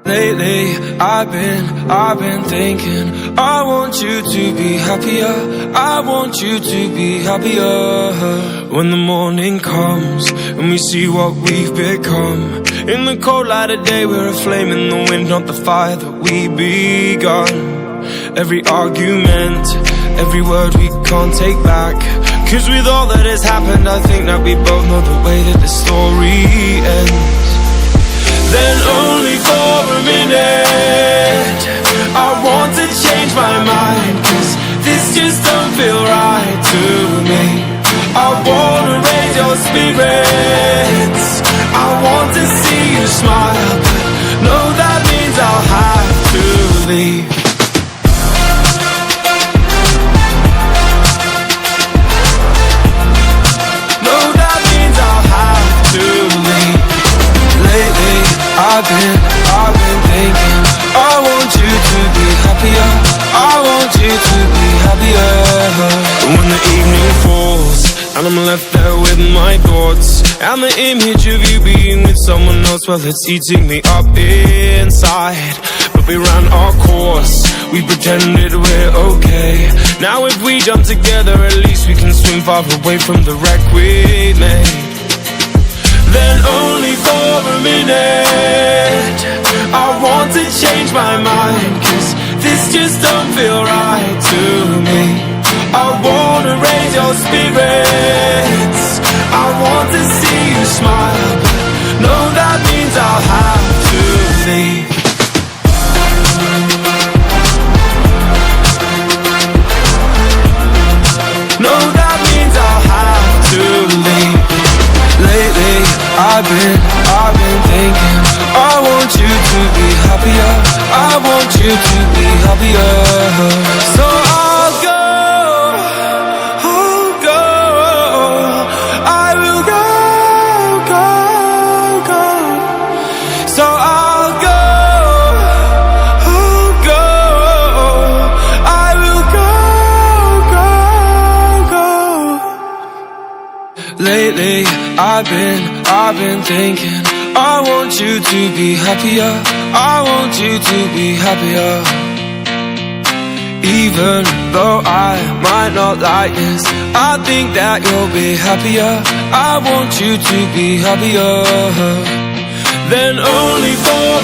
Lately, I've been thinking, I want you to be happier, I want you to be happier. When the morning comes, and we see what we've become. In the cold light of day, we're a flame in the wind, not the fire that we begun. Every argument, every word we can't take back. Cause with all that has happened, I think that we both know the way that the story ends. Then only for a minute I want to change my mind, cause this just don't feel right to me. I wanna raise your spirits, I want to see you smile, but no, that means I'll have to leave. No, that means I'll have to leave. Lately, I've been thinking, I want you to be happier, I want you to be happier. And when the evening falls, and I'm left there with my thoughts, and the image of you being with someone else, well, it's eating me up inside. But we ran our course, we pretended we're okay. Now if we jump together, at least we can swim far away from the wreck we made. Then only for a minute I want to change my mind, cause this just don't feel right to me. I wanna raise your spirits, I want to see you smile, but no, that means I'll have to leave. No, that means I'll have to leave. Lately, I've been thinking, I want you to be happier, I want you to be happier. So I'll go, I will go. So I'll go, I will go. Lately, I've been thinking, I want you to be happier, I want you to be happier. Even though I might not like this, I think that you'll be happier, I want you to be happier. Then only for